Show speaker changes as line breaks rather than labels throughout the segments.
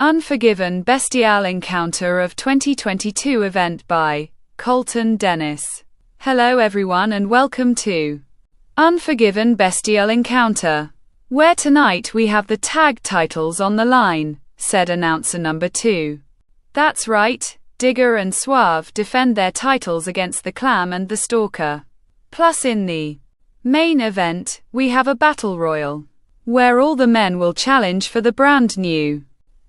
Unforgiven Bestial Encounter of 2022 event by Colton Dennis. Hello everyone and welcome to Unforgiven Bestial Encounter, where tonight we have the tag titles on the line, said announcer number 2. That's right, Digger and Suave defend their titles against the Clam and the Stalker. Plus in the main event, we have a battle royal, where all the men will challenge for the brand new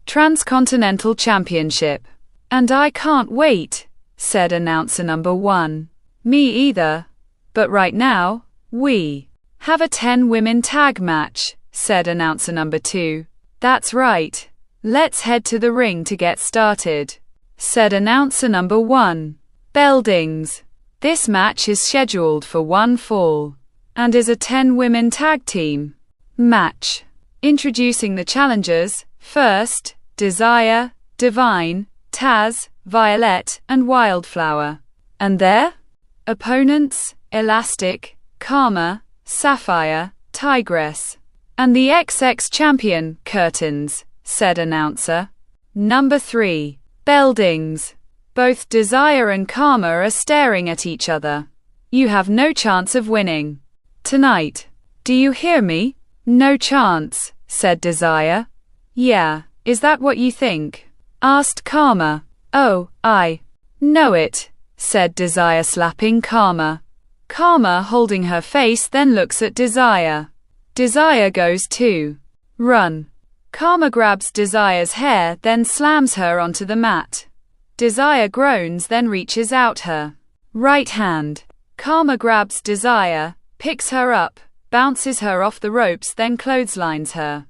Transcontinental Championship. And I can't wait, said announcer number 1. Me either. But right now, we have a 10-women tag match, said announcer number 2. That's right. Let's head to the ring to get started, said announcer number 1. Beldings. This match is scheduled for one fall, and is a 10-women tag team match. Introducing the challengers, first, Desire, Divine, Taz, Violet, and Wildflower. And their opponents, Elastic, Karma, Sapphire, Tigress, and the XX champion, Curtains, said announcer number 3. Beldings. Both Desire and Karma are staring at each other. You have no chance of winning tonight. Do you hear me? No chance, said Desire. Yeah. Is that what you think? Asked Karma. Oh, I know it, said Desire, slapping Karma. Karma, holding her face, then looks at Desire. Desire goes to run. Karma grabs Desire's hair, then slams her onto the mat. Desire groans, then reaches out her right hand. Karma grabs Desire, picks her up, bounces her off the ropes, then clotheslines her.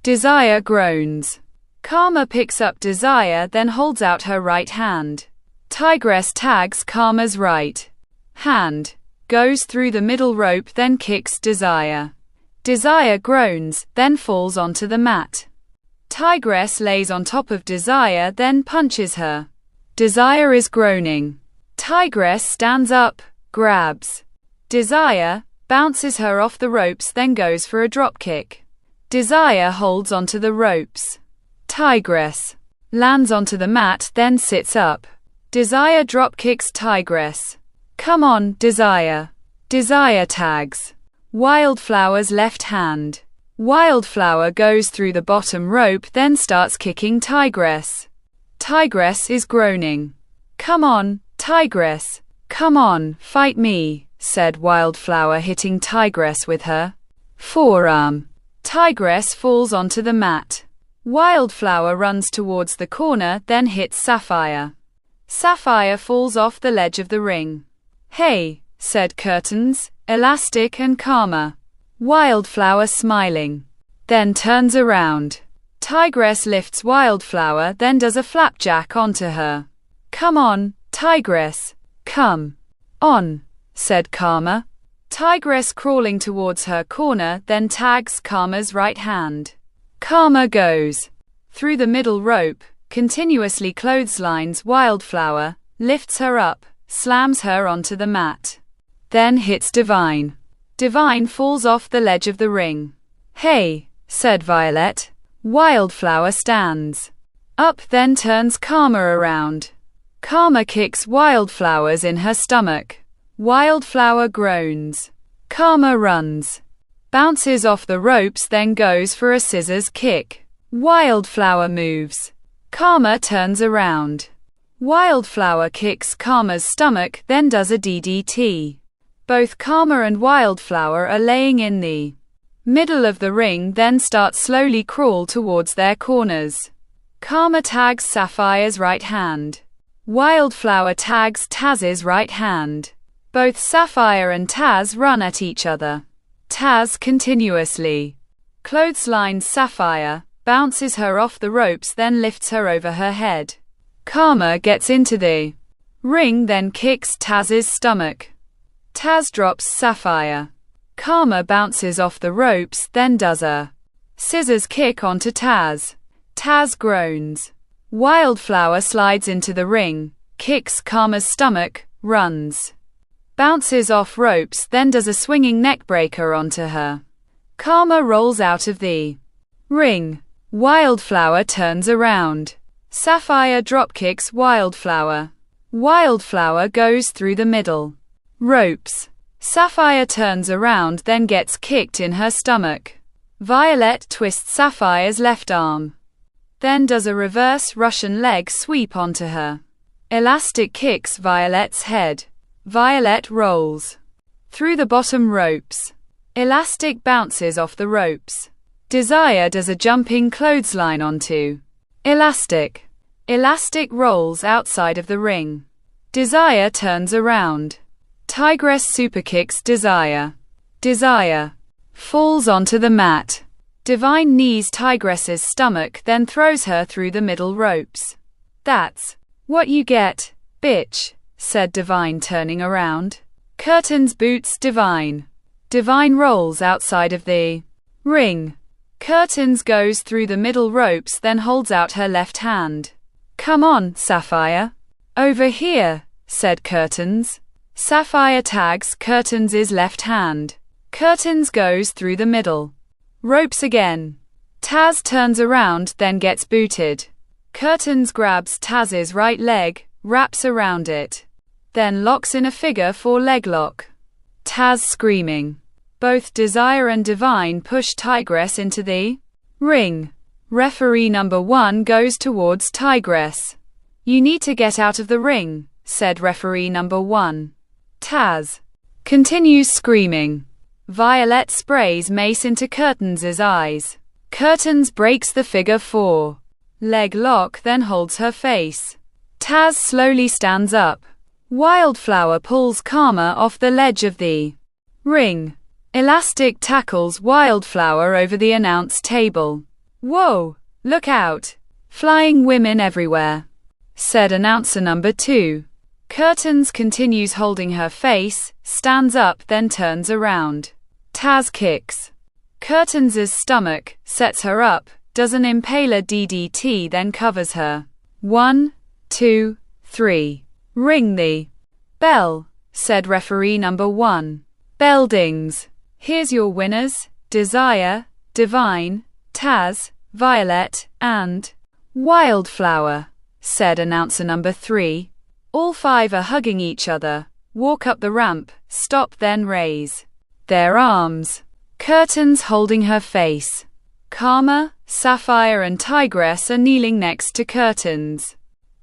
Desire groans. Karma picks up Desire, then holds out her right hand. Tigress tags Karma's right hand, goes through the middle rope, then kicks Desire. Desire groans, then falls onto the mat. Tigress lays on top of Desire, then punches her. Desire is groaning. Tigress stands up, grabs Desire, bounces her off the ropes, then goes for a dropkick. Desire holds onto the ropes. Tigress lands onto the mat, then sits up. Desire dropkicks Tigress. Come on, Desire. Desire tags Wildflower's left hand. Wildflower goes through the bottom rope, then starts kicking Tigress. Tigress is groaning. Come on, Tigress. Come on, fight me, said Wildflower, hitting Tigress with her forearm. Tigress falls onto the mat. Wildflower runs towards the corner, then hits Sapphire. Sapphire falls off the ledge of the ring. Hey, said Curtains, Elastic, and Karma. Wildflower smiling. Then turns around. Tigress lifts Wildflower, then does a flapjack onto her. Come on, Tigress. Come on, said Karma. Tigress crawling towards her corner, then tags Karma's right hand. Karma goes through the middle rope, continuously clotheslines Wildflower, lifts her up, slams her onto the mat. Then hits Divine. Divine falls off the ledge of the ring. Hey, said Violet. Wildflower stands up, then turns Karma around. Karma kicks Wildflower's in her stomach. Wildflower groans. Karma runs, bounces off the ropes, then goes for a scissors kick. Wildflower moves. Karma turns around. Wildflower kicks Karma's stomach, then does a DDT. Both Karma and Wildflower are laying in the middle of the ring, then start slowly crawl towards their corners. Karma tags Sapphire's right hand. Wildflower tags Taz's right hand. Both Sapphire and Taz run at each other. Taz continuously clotheslines Sapphire, bounces her off the ropes, then lifts her over her head. Karma gets into the ring, then kicks Taz's stomach. Taz drops Sapphire. Karma bounces off the ropes, then does a scissors kick onto Taz. Taz groans. Wildflower slides into the ring, kicks Karma's stomach, runs, bounces off ropes, then does a swinging neckbreaker onto her. Karma rolls out of the ring. Wildflower turns around. Sapphire dropkicks Wildflower. Wildflower goes through the middle. Ropes. Sapphire turns around then gets kicked in her stomach. Violet twists Sapphire's left arm. Then does a reverse Russian leg sweep onto her. Elastic kicks Violet's head. Violet rolls through the bottom ropes. Elastic bounces off the ropes. Desire does a jumping clothesline onto Elastic. Elastic rolls outside of the ring. Desire turns around. Tigress superkicks Desire. Desire falls onto the mat. Divine knees Tigress's stomach then throws her through the middle ropes. That's what you get, bitch, said Divine turning around. Curtains boots Divine. Divine rolls outside of the ring. Curtains goes through the middle ropes then holds out her left hand. Come on, Sapphire. Over here, said Curtains. Sapphire tags Curtains' left hand. Curtains goes through the middle ropes again. Taz turns around then gets booted. Curtains grabs Taz's right leg, wraps around it. Then locks in a figure 4 leg lock. Taz screaming. Both Desire and Divine push Tigress into the ring. Referee number 1 goes towards Tigress. You need to get out of the ring, said referee number 1. Taz continues screaming. Violet sprays mace into Curtains' eyes. Curtains breaks the figure 4 leg lock then holds her face. Taz slowly stands up. Wildflower pulls Karma off the ledge of the ring. Elastic tackles Wildflower over the announce table. Whoa, look out. Flying women everywhere, said announcer number 2. Curtains continues holding her face, stands up then turns around. Taz kicks Curtains' stomach, sets her up, does an impaler DDT then covers her. 1, 2, 3. Ring the bell, said referee number 1. Bell dings. Here's your winners, Desire, Divine, Taz, Violet, and Wildflower, said announcer number 3. All 5 are hugging each other, walk up the ramp, stop then raise their arms. Curtains holding her face. Karma, Sapphire and Tigress are kneeling next to Curtains.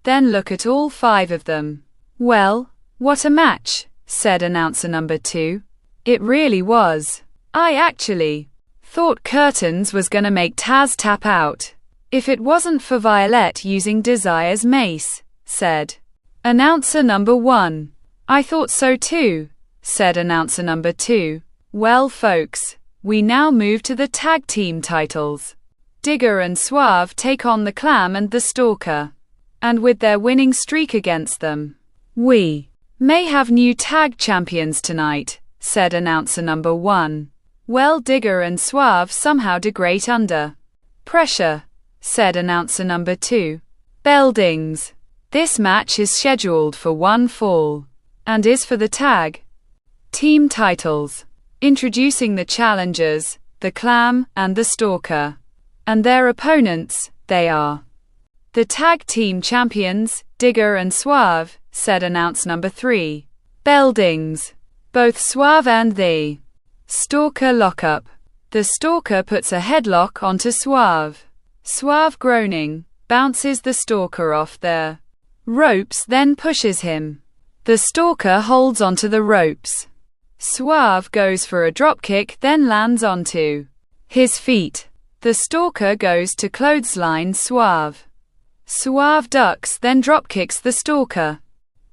Then look at all 5 of them. Well, what a match, said announcer number 2. It really was. I actually thought Curtains was gonna make Taz tap out. If it wasn't for Violet using Desire's mace, said announcer number 1. I thought so too, said announcer number 2. Well folks, we now move to the tag team titles. Digger and Suave take on the Clam and the Stalker. And with their winning streak against them, we may have new tag champions tonight, said announcer number 1. Well, Digger and Suave somehow do great under pressure, said announcer number 2. Bell dings. This match is scheduled for 1 fall, and is for the tag team titles. Introducing the challengers, the Clam and the Stalker. And their opponents, they are the tag team champions, Digger and Suave, said announce number 3. Bell dings. Both Suave and the Stalker lock up. The Stalker puts a headlock onto Suave. Suave groaning, bounces the Stalker off the ropes then pushes him. The Stalker holds onto the ropes. Suave goes for a dropkick then lands onto his feet. The Stalker goes to clothesline Suave. Suave ducks then dropkicks the Stalker.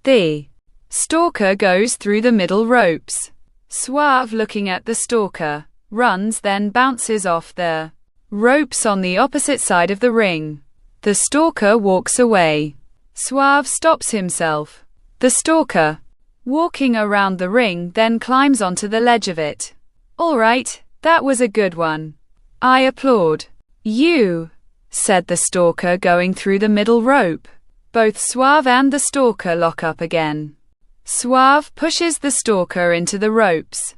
The Stalker goes through the middle ropes. Suave looking at the Stalker, runs then bounces off the ropes on the opposite side of the ring. The Stalker walks away. Suave stops himself. The Stalker, walking around the ring then climbs onto the ledge of it. Alright, that was a good one. I applaud you, said the Stalker going through the middle rope. Both Suave and the Stalker lock up again. Suave pushes the Stalker into the ropes.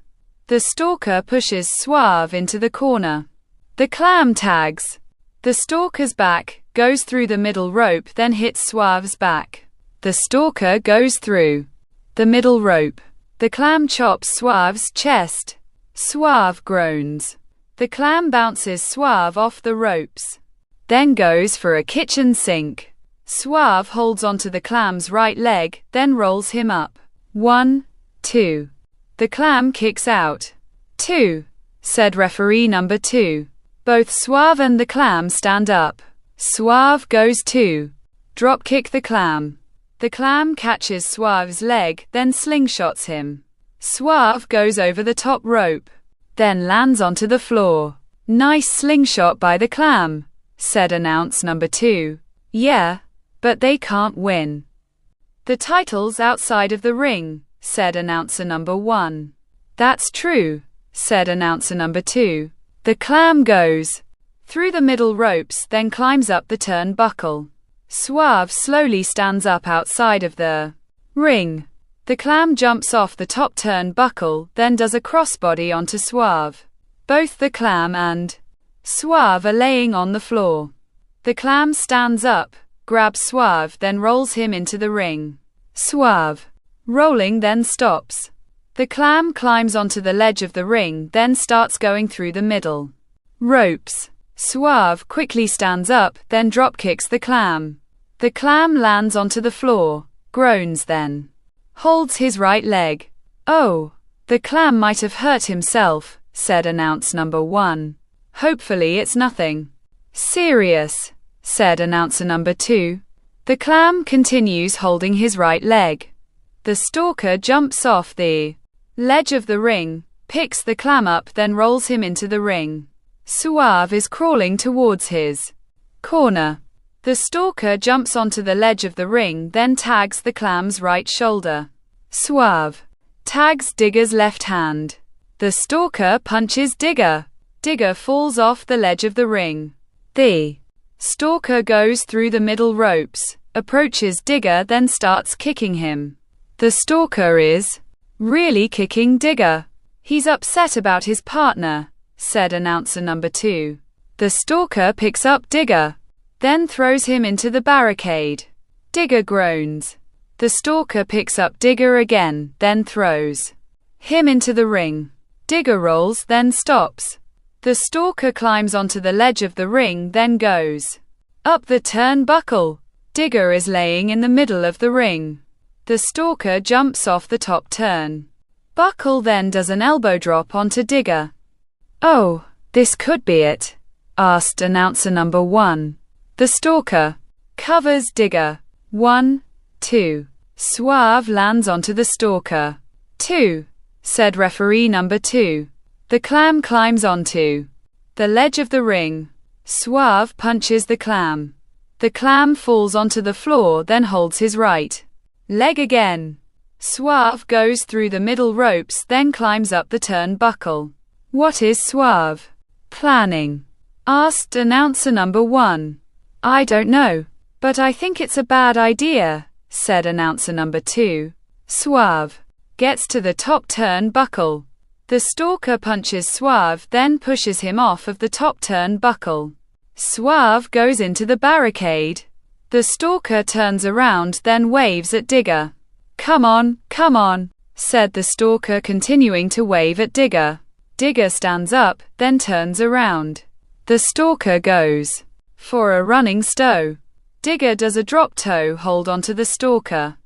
The Stalker pushes Suave into the corner. The Clam tags The stalker's back goes through the middle rope, then hits Suave's back. The stalker goes through the middle rope. The clam chops Suave's chest. Suave groans. The clam bounces Suave off the ropes, then goes for a kitchen sink. Suave holds onto the clam's right leg, then rolls him up. 1, 2. The clam kicks out. 2, said referee number 2. Both Suave and the clam stand up. Suave goes 2. Drop kick the clam. The clam catches Suave's leg, then slingshots him. Suave goes over the top rope, then lands onto the floor. Nice slingshot by the clam, said announce number 2. Yeah, but they can't win. The title's outside of the ring, said announcer number 1. That's true, said announcer number 2. The clam goes through the middle ropes, then climbs up the turnbuckle. Suave slowly stands up outside of the ring. The clam jumps off the top turnbuckle, then does a crossbody onto Suave. Both the clam and Suave are laying on the floor. The clam stands up, grabs Suave, then rolls him into the ring. Suave, rolling, then stops. The clam climbs onto the ledge of the ring, then starts going through the middle ropes. Suave quickly stands up, then drop kicks the clam. The clam lands onto the floor, groans, then holds his right leg. Oh, the clam might have hurt himself, said announce number 1. Hopefully it's nothing serious, said announcer number 2. The clam continues holding his right leg. The stalker jumps off the ledge of the ring, picks the clam up, then rolls him into the ring. Suave is crawling towards his corner. The stalker jumps onto the ledge of the ring, then tags the clam's right shoulder. Suave tags Digger's left hand. The stalker punches Digger. Digger falls off the ledge of the ring. The stalker goes through the middle ropes, approaches Digger, then starts kicking him. The stalker is really kicking Digger. He's upset about his partner, said announcer number 2. The stalker picks up Digger, then throws him into the barricade. Digger groans. The stalker picks up Digger again, then throws him into the ring. Digger rolls, then stops. The stalker climbs onto the ledge of the ring, then goes up the turnbuckle. Digger is laying in the middle of the ring. The stalker jumps off the top turnbuckle, then does an elbow drop onto Digger. Oh, this could be it, asked announcer number 1. The stalker covers Digger. 1, 2. Suave lands onto the stalker. 2, said referee number 2. The clam climbs onto the ledge of the ring. Suave punches the clam. The clam falls onto the floor, then holds his right leg again. Suave goes through the middle ropes, then climbs up the turnbuckle. What is Suave planning? Asked announcer number 1. I don't know, but I think it's a bad idea, said announcer number 2. Suave gets to the top turnbuckle. The stalker punches Suave, then pushes him off of the top turnbuckle. Suave goes into the barricade. The stalker turns around, then waves at Digger. Come on, said the stalker, continuing to wave at Digger. Digger stands up, then turns around. The stalker goes for a running stow. Digger does a drop toe hold onto the stalker.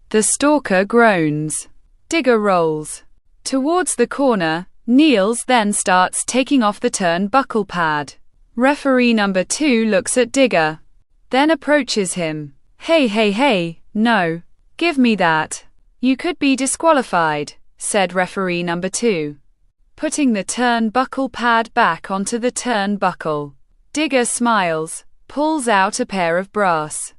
The stalker groans. Digger rolls towards the corner, kneels, then starts taking off the turnbuckle pad. Referee number 2 looks at Digger, then approaches him. Hey, no, give me that. You could be disqualified, said referee number 2. Putting the turnbuckle pad back onto the turnbuckle. Digger smiles, pulls out a pair of brass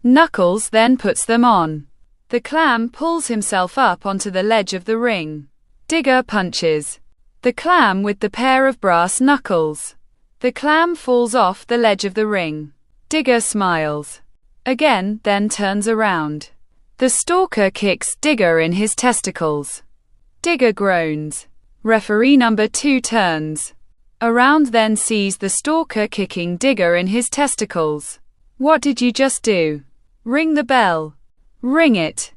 knuckles, then puts them on. The clam pulls himself up onto the ledge of the ring. Digger punches the clam with the pair of brass knuckles. The clam falls off the ledge of the ring. Digger smiles again, then turns around. The stalker kicks Digger in his testicles. Digger groans. Referee number 2 turns around then sees the stalker kicking Digger in his testicles. "What did you just do?" "Ring the bell." "Ring it,"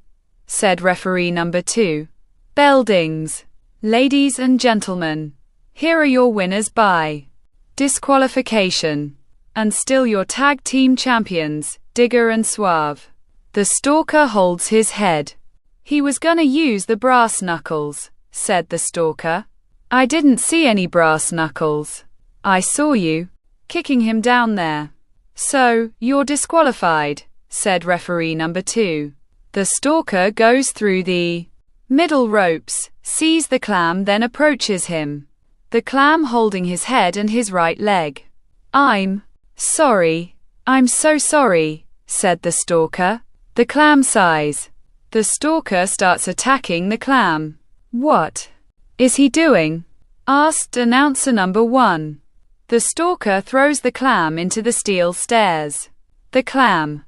said referee number 2. Bell dings. Ladies and gentlemen, here are your winners by disqualification, and still your tag team champions, Digger and Suave. The stalker holds his head. "He was gonna use the brass knuckles," said the stalker. "I didn't see any brass knuckles. I saw you kicking him down there. So, you're disqualified," said referee number 2. The stalker goes through the middle ropes, sees the clam, then approaches him. The clam holding his head and his right leg. "I'm sorry. I'm so sorry," said the stalker. The clam sighs. The stalker starts attacking the clam. "What is he doing?" asked announcer number 1. The stalker throws the clam into the steel stairs. The clam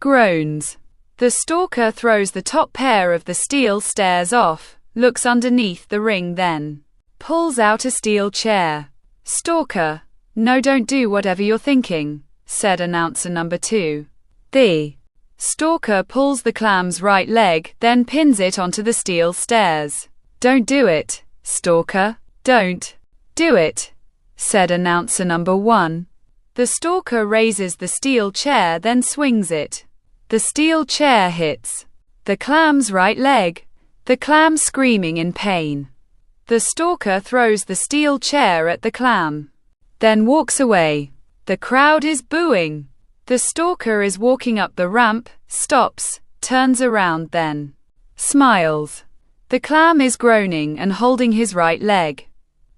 groans. The stalker throws the top pair of the steel stairs off, looks underneath the ring, then pulls out a steel chair. "Stalker, no, don't do whatever you're thinking," said announcer number 2. The stalker pulls the clam's right leg, then pins it onto the steel stairs. "Don't do it, stalker. Don't do it," said announcer number 1. The stalker raises the steel chair, then swings it. The steel chair hits the clam's right leg, the clam screaming in pain. The stalker throws the steel chair at the clam, then walks away. The crowd is booing. The stalker is walking up the ramp, stops, turns around, then smiles. The clam is groaning and holding his right leg.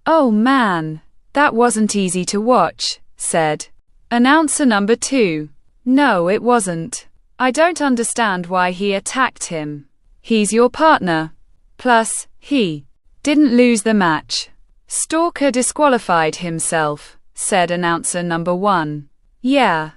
"Oh man, that wasn't easy to watch," said announcer number 2. "No, it wasn't. I don't understand why he attacked him. He's your partner. Plus, he didn't lose the match. Stalker disqualified himself," said announcer number 1. "Yeah,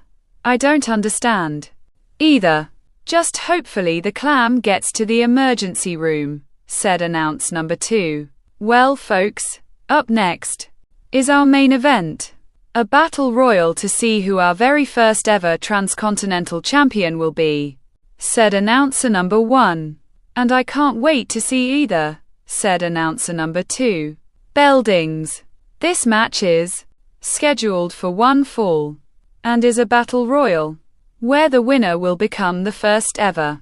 I don't understand either. Just hopefully the clam gets to the emergency room," said announcer number 2. "Well, folks, up next is our main event. A battle royal to see who our very first ever transcontinental champion will be," said announcer number 1. "And I can't wait to see either," said announcer number 2. Bell dings. This match is scheduled for one fall and is a battle royal where the winner will become the first ever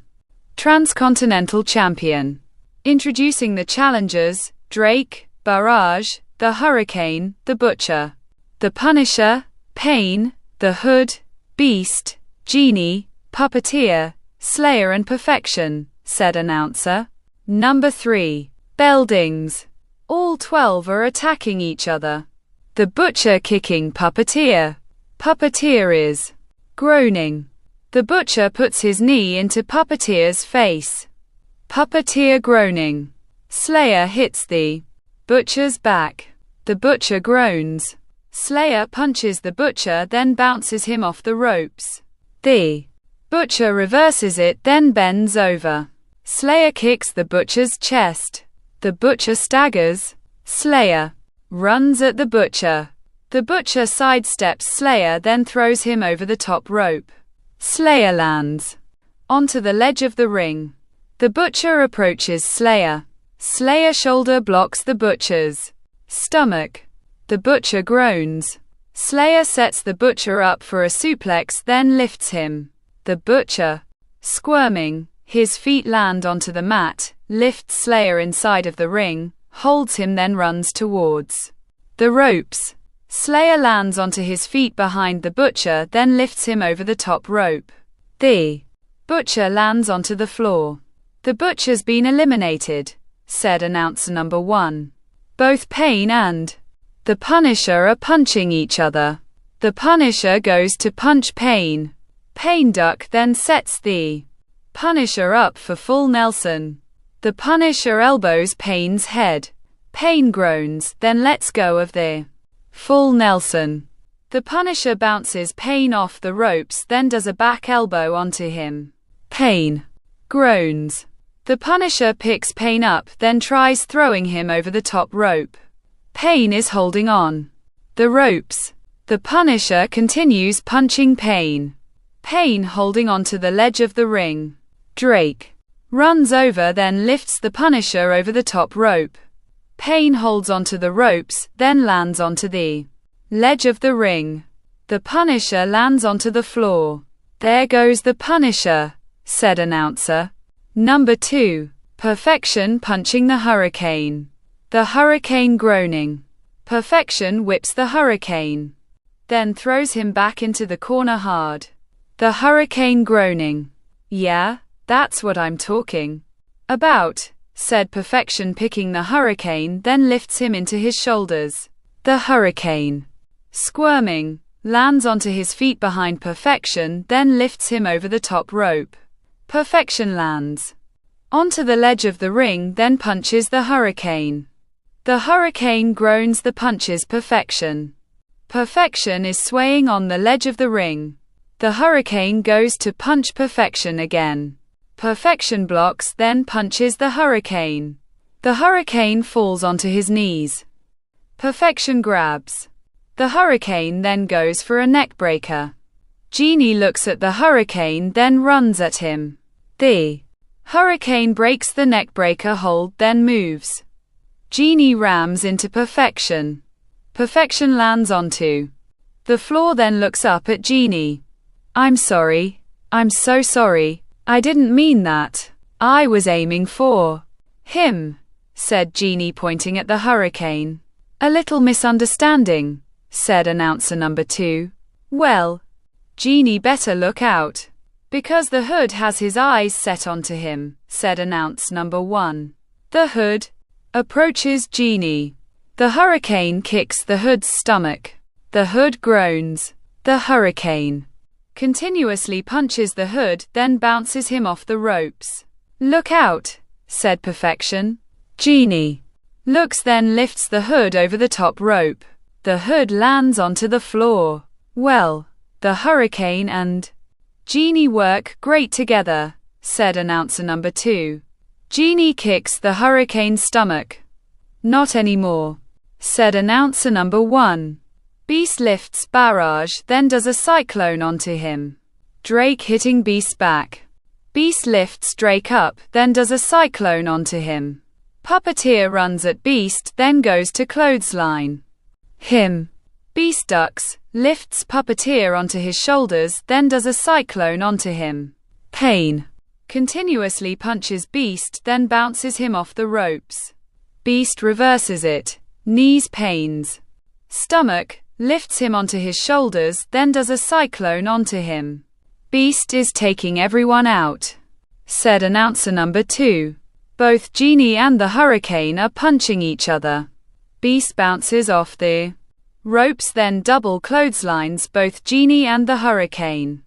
transcontinental champion. Introducing the challengers: Drake, Barrage, the Hurricane, the Butcher, the Punisher, Pain, the Hood, Beast, Genie, Puppeteer, Slayer and Perfection, said announcer. Number 3. Bell dings. All 12 are attacking each other. The Butcher kicking Puppeteer. Puppeteer is groaning. The Butcher puts his knee into Puppeteer's face. Puppeteer groaning. Slayer hits the Butcher's back. The Butcher groans. Slayer punches the Butcher, then bounces him off the ropes. The Butcher reverses it, then bends over. Slayer kicks the Butcher's chest. The Butcher staggers. Slayer runs at the Butcher. The Butcher sidesteps Slayer, then throws him over the top rope. Slayer lands onto the ledge of the ring. The Butcher approaches Slayer. Slayer shoulder blocks the Butcher's stomach. The Butcher groans. Slayer sets the Butcher up for a suplex, then lifts him. The Butcher, squirming, his feet land onto the mat, lifts Slayer inside of the ring, holds him, then runs towards the ropes. Slayer lands onto his feet behind the Butcher, then lifts him over the top rope. The Butcher lands onto the floor. The Butcher's been eliminated, said announcer number 1. Both Pain and the Punisher are punching each other. The Punisher goes to punch Pain. Pain duck, then sets the Punisher up for full Nelson. The Punisher elbows Pain's head. Pain groans, then lets go of the full Nelson. The Punisher bounces Pain off the ropes, then does a back elbow onto him. Pain groans. The Punisher picks Pain up, then tries throwing him over the top rope. Pain is holding on. the ropes. The Punisher continues punching Payne. Payne holding onto the ledge of the ring. Drake runs over, then lifts the Punisher over the top rope. Payne holds onto the ropes, then lands onto the ledge of the ring. The Punisher lands onto the floor. There goes the Punisher, said announcer. Number 2. Perfection punching the Hurricane. The Hurricane groaning. Perfection whips the Hurricane, then throws him back into the corner hard. The Hurricane groaning. Yeah, that's what I'm talking about, said Perfection, picking the Hurricane, then lifts him into his shoulders. The Hurricane, squirming, lands onto his feet behind Perfection, then lifts him over the top rope. Perfection lands onto the ledge of the ring, then punches the Hurricane. The Hurricane groans, the punches Perfection. Perfection is swaying on the ledge of the ring. The Hurricane goes to punch Perfection again. Perfection blocks, then punches the Hurricane. The Hurricane falls onto his knees. Perfection grabs the Hurricane, then goes for a neckbreaker. Genie looks at the Hurricane, then runs at him. The Hurricane breaks the neckbreaker hold, then moves. Genie rams into Perfection. Perfection lands onto the floor, then looks up at Genie. I'm sorry. I'm so sorry. I didn't mean that. I was aiming for him, said Genie, pointing at the Hurricane. A little misunderstanding, said announcer number 2. Well, Genie better look out, because the Hood has his eyes set onto him, said announce number 1. The Hood approaches Genie. The Hurricane kicks the Hood's stomach. The Hood groans. The Hurricane continuously punches the Hood, then bounces him off the ropes. Look out, said Perfection. Genie looks, then lifts the Hood over the top rope. The Hood lands onto the floor. Well, the Hurricane and Genie work great together, said announcer number 2. Genie kicks the Hurricane's stomach. Not anymore, said announcer number 1. Beast lifts Barrage, then does a cyclone onto him. Drake hitting Beast's back. Beast lifts Drake up, then does a cyclone onto him. Puppeteer runs at Beast, then goes to clothesline him. Beast ducks, lifts Puppeteer onto his shoulders, then does a cyclone onto him. Payne continuously punches Beast, then bounces him off the ropes. Beast reverses it. Knees Payne's stomach, lifts him onto his shoulders, then does a cyclone onto him. Beast is taking everyone out, said announcer number 2. Both Genie and the Hurricane are punching each other. Beast bounces off the ropes, then double clotheslines both Genie and the Hurricane.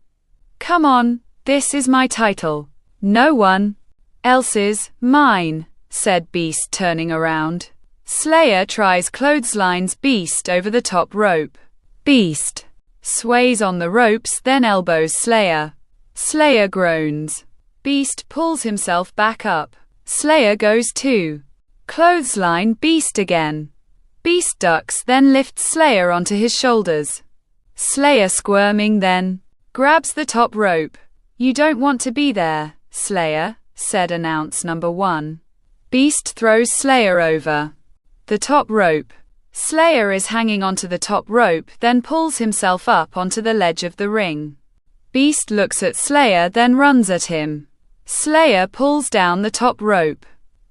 Come on, this is my title. No one else's, mine, said Beast, turning around. Slayer tries clotheslines Beast over the top rope. Beast sways on the ropes, then elbows Slayer. Slayer groans. Beast pulls himself back up. Slayer goes to clothesline Beast again. Beast ducks, then lifts Slayer onto his shoulders. Slayer squirming, then grabs the top rope. You don't want to be there, Slayer, said announce number 1. Beast throws Slayer over the top rope. Slayer is hanging onto the top rope, then pulls himself up onto the ledge of the ring. Beast looks at Slayer, then runs at him. Slayer pulls down the top rope.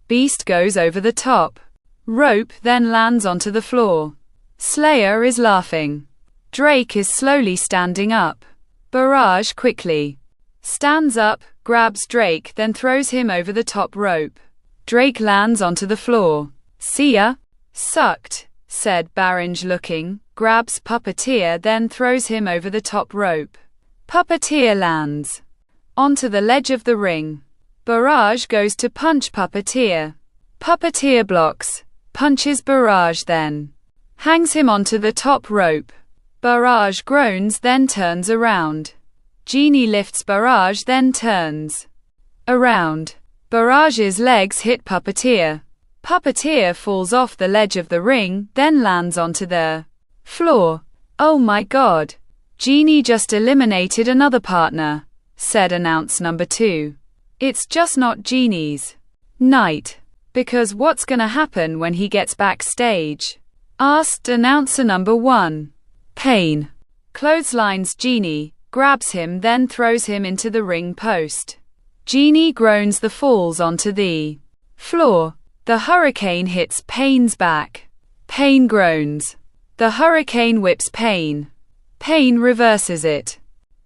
Beast goes over the top rope, then lands onto the floor. Slayer is laughing. Drake is slowly standing up. Barrage quickly stands up, grabs Drake, then throws him over the top rope. Drake lands onto the floor. See ya? Sucked, said Barrage looking, grabs Puppeteer, then throws him over the top rope. Puppeteer lands onto the ledge of the ring. Barrage goes to punch Puppeteer. Puppeteer blocks, punches Barrage, then hangs him onto the top rope. Barrage groans, then turns around. Genie lifts Barrage, then turns around. Barrage's legs hit Puppeteer. Puppeteer falls off the ledge of the ring, then lands onto the Floor. Oh my God. Genie just eliminated another partner, said announcer number 2. It's just not Genie's night. Because what's gonna happen when he gets backstage? Asked announcer number 1. Pain clotheslines Genie, grabs him, then throws him into the ring post. Genie groans, the falls onto the floor. The hurricane hits Pain's back. Pain groans. The hurricane whips Pain. Pain reverses it.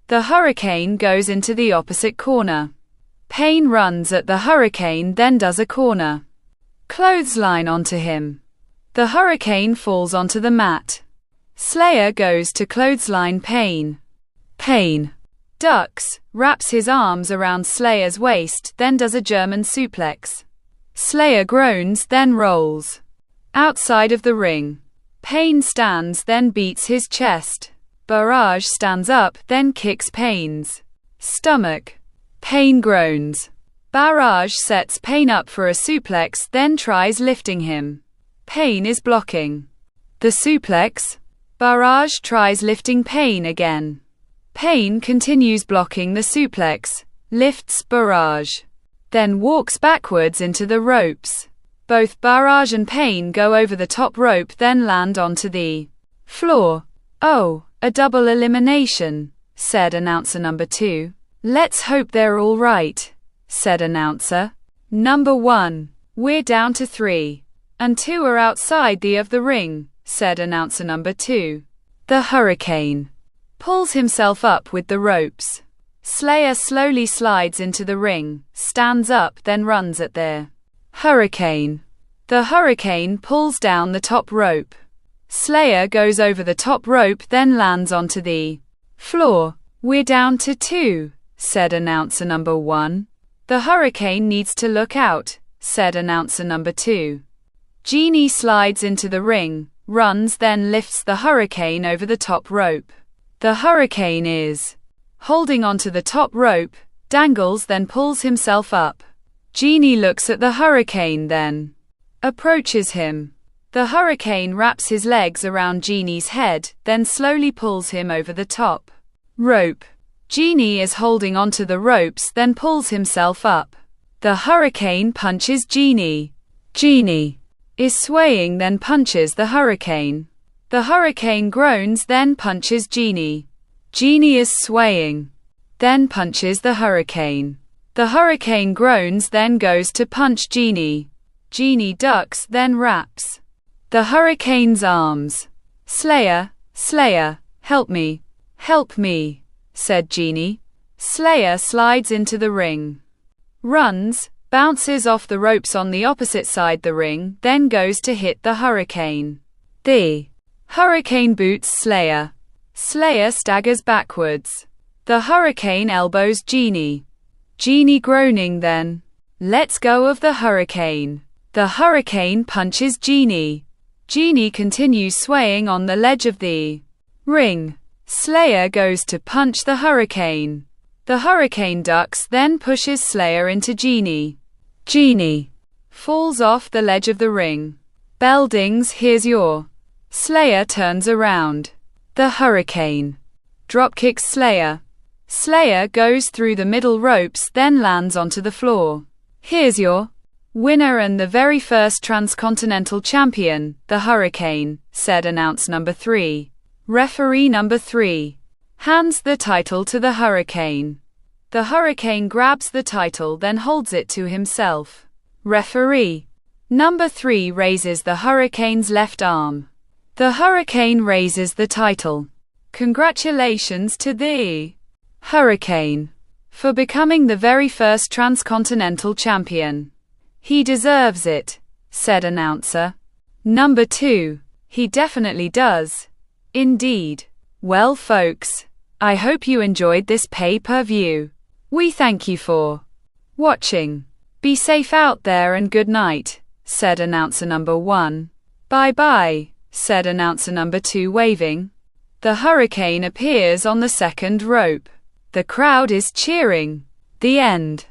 The hurricane goes into the opposite corner. Pain runs at the hurricane, then does a corner clothesline onto him. The hurricane falls onto the mat. Slayer goes to clothesline Pain. Pain ducks, wraps his arms around Slayer's waist, then does a German suplex. Slayer groans, then rolls outside of the ring. Pain stands, then beats his chest. Barrage stands up, then kicks Pain's stomach. Pain groans. Barrage sets Pain up for a suplex, then tries lifting him. Pain is blocking the suplex. Barrage tries lifting Pain again. Pain continues blocking the suplex, lifts Barrage, then walks backwards into the ropes. Both Barrage and Pain go over the top rope, then land onto the floor. Oh, a double elimination, said announcer number 2. Let's hope they're all right, said announcer number 1. We're down to 3. And 2 are outside the ring, said announcer number 2. The hurricane pulls himself up with the ropes. Slayer slowly slides into the ring, stands up, then runs at their hurricane. The hurricane pulls down the top rope. Slayer goes over the top rope, then lands onto the floor. We're down to 2, said announcer number 1. The hurricane needs to look out, said announcer number 2. Genie slides into the ring, runs, then lifts the hurricane over the top rope. The hurricane is holding onto the top rope, dangles, then pulls himself up. Genie looks at the hurricane, then approaches him. The hurricane wraps his legs around Genie's head, then slowly pulls him over the top rope. Genie is holding onto the ropes, then pulls himself up. The hurricane punches Genie. Genie is swaying, then punches the hurricane. The hurricane groans, then punches Genie. Genie is swaying, then punches the hurricane. The hurricane groans, then goes to punch Genie. Genie ducks, then wraps the hurricane's arms. Slayer, Slayer, help me, said Genie. Slayer slides into the ring, runs, bounces off the ropes on the opposite side the ring, then goes to hit the hurricane. The hurricane boots Slayer. Slayer staggers backwards. The hurricane elbows Genie. Genie groaning, then lets go of the hurricane. The hurricane punches Genie. Genie continues swaying on the ledge of the ring. Slayer goes to punch the hurricane. The hurricane ducks, then pushes Slayer into Genie. Genie falls off the ledge of the ring. Bell dings, here's your. Slayer turns around. The hurricane dropkicks Slayer. Slayer goes through the middle ropes, then lands onto the floor. Here's your winner and the very first Transcontinental Champion, the Hurricane, said announcer number 3. Referee number 3 hands the title to the Hurricane. The Hurricane grabs the title, then holds it to himself. Referee number 3 raises the Hurricane's left arm. The Hurricane raises the title. Congratulations to the Hurricane for becoming the very first Transcontinental Champion. He deserves it, said announcer number 2. He definitely does. Indeed. Well, folks, I hope you enjoyed this pay-per-view. We thank you for watching. Be safe out there and good night, said announcer number 1. Bye-bye, said announcer number 2, waving. The Hurricane appears on the second rope. The crowd is cheering. The end.